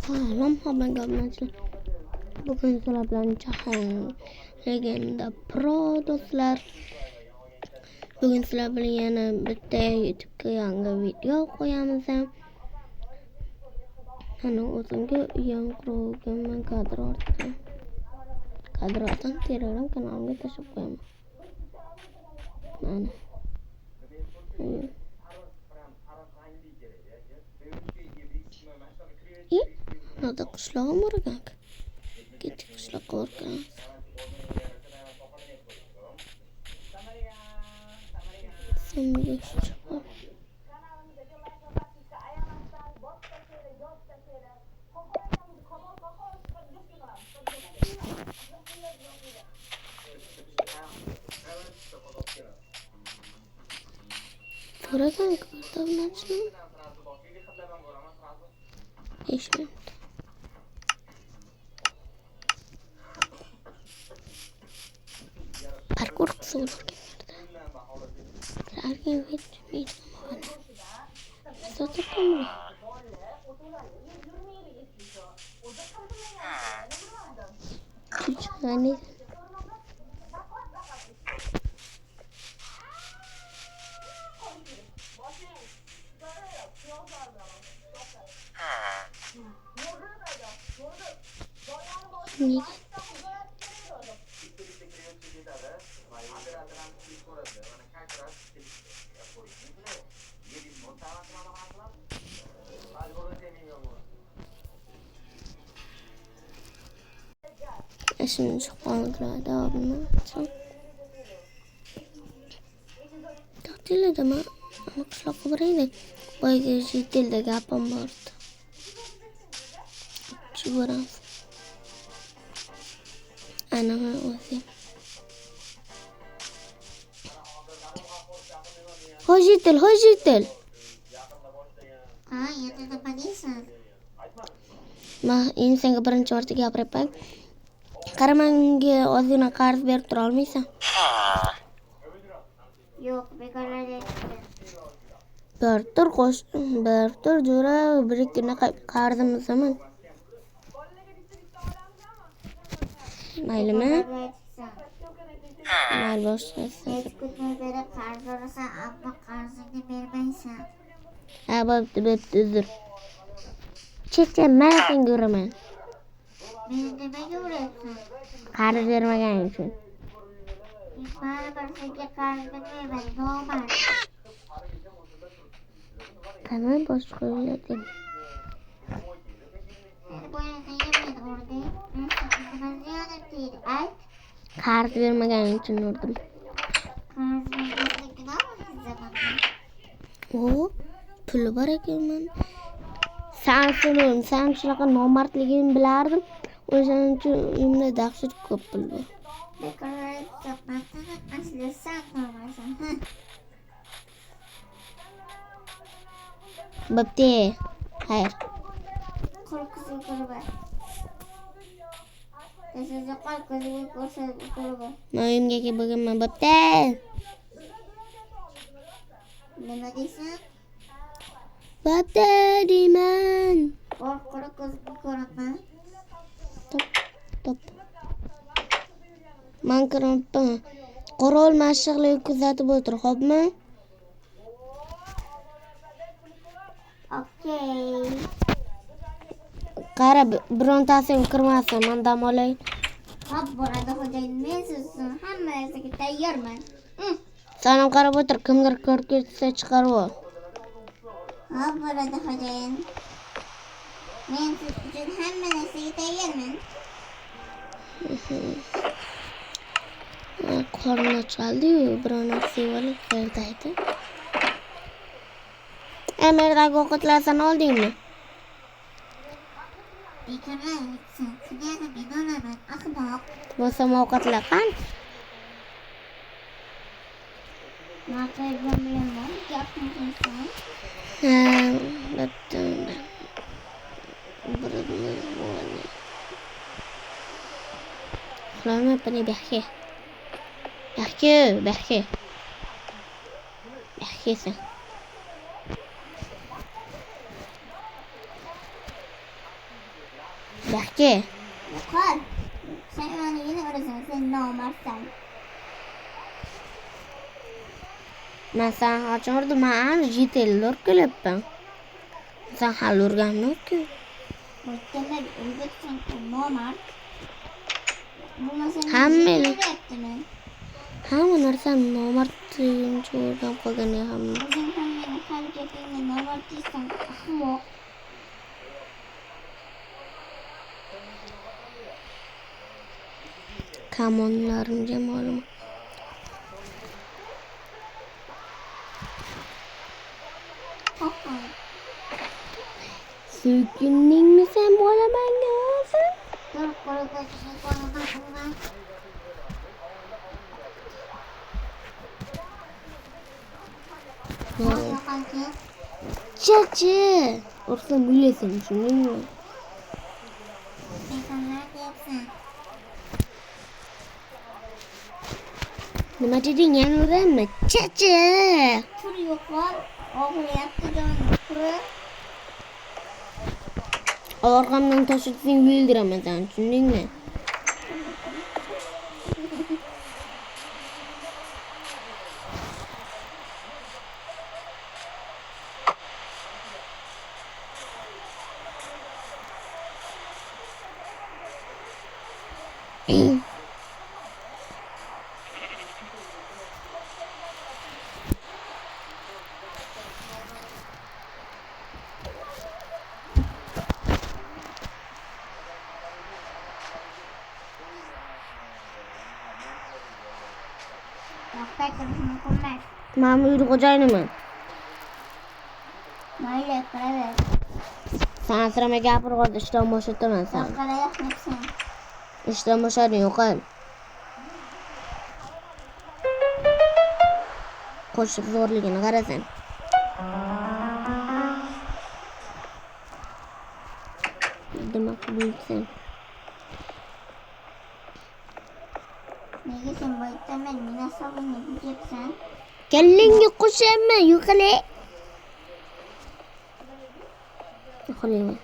Salom hammaga obunachilar. Bugun sizlar bilan Jahon Legenda Pro do'stlar. Bugun sizlar bilan yana bitta YouTube'ga yangi video qo'yamiz. Ana o'zimga yangrogan kadr ortdan. Telegram kanalimga tashlab qo'yaman. Mana. Nada qishlog'im bor ekan. Ketdik qishloqqa boramiz. So'ragan ko'rdimlarmi? Eshitdim. Parkur qilib Şimdi çıkmalıklarda abime açsam. Tatil edeme ama kışlakı buraydı. Boyga jitilde gapim vardı. Çıvarız. Anama o'zim. Hojitil. Endi nima deysan? Men endi senga birinchi marta gapiryapman. Qara, menga ozgina qarz berib tura olmaysan? Yo'q, bekorlar aytdim. Berib tur, jo'ra, bir kunda qarzimizaman. Maylimi? Mayli, boshlaysan. Hech kundan beri qarz olasan, ammo qarzingni bermaysan. Ha, bo'pti, uzr. Chekkan men senga uraman. Meni nimaga urayapsan? Qarz bermaganing uchun. Baribir senga qarz bermayman, nomard. Tamam, boshqa uylating. Sen boya nega meni urding? Men senga nima ziyonim tegdi? Ayt. Qarz bermaganing uchun urdim. Qarz bermaslik gunohmi sizlarga? O, puli bor ekanman. Sen shunaqa nomardligingni bilardim. O'shaning uchun uyimda dahshat ko'p pul bor. Bekorlar aytsan, asli sen nomarsan. Bo'pti. Xayr. Qo'l qizil ko'rba. Sizni qo'l qizil ko'rba. Men uyimga kelib bo'lganman. Bo'pti. Nima deysan? Bo'pti deyman. Qo'l qizil ko'raman. Top. Men kiribman. Qurol mashg'ulotini kuzatib o'tir, xo'pmi? Okey. Qara, birontasing kirmasin, men dam olay. Hop, bo'ladi xo'jayin, men siz uchun hamma narsaga tayyorman. Sanam qarab o'tir, kimdir ko'rib ketsa chiqarib ol. Hop, bo'ladi xo'jayin. Men siz uchun hamma narsaga tayyorman. Qorni chaldi-yu, biror narsa yeb olib qayerdaydi. Merdagi ovqatlarni oldingmi? Bekorlar aytsan, seni men olaman, ahmoq. Bo'lsam ovqatlar qani? Maqay bilan gapni qilsan. Bitta. Uxlama, beni baxya. Baxyasan. Yo'qki. Yo'qol. Sen meni yine urasan. Sen nomardsan. Men sen qachon urdim? Men jitellar kelyapman. Sen hali urganmi-ku? Demek urgatsan nomard. Bo'lmasa Hammani- yaptimi? Hamma narsani nomardligimcha o'rganib qolgan hamma. O'zing ham meni harakatingni nomard deysan. Ahmoq. Kamonlarimga ma'lum. Qo'rqma. Suykuningmi sen bo'laman o'zi? Dur qo'rqoqni qo'rqoqni. Yo'qolki. Chachi. Ursam bilasan, tushundingmi? Sen nima deyapsan? Nima deding, yana uraymi? Chachi. Tur yo'qol. Og'riyapti jonim. Turi. Orqamdan tashidsang o'ldiraman seni, tushundingmi? Yo'qda turishim mumkin emas. Men uyni xo'jayiniman. Mayli, qaraver. Sen asrama gapirib ishdan bo'shataman sen. Yo'qda yo'qmisan. Ishdan bo'shading, yo'qol. Qo'shiq zo'rligini qarasan. Demak, bilsan. Nega sen boytaman meni hisobimni buzayapsan? Kallangga qo'shaman, yo'qole. Yo'qolayman.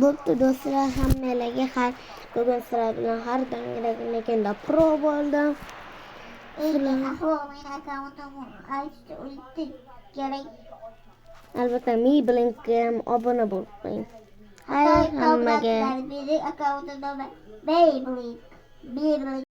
Bo'pti do'stlar, hammalarga bugun sizlar bilan har dangligimda pro bo'ldim. Meni akkauntimni aytishdi, o'ldi kerak. Albatta, men bilan ham obuna bo'ling. Hay hammaga. Biri akkauntimda Beyblade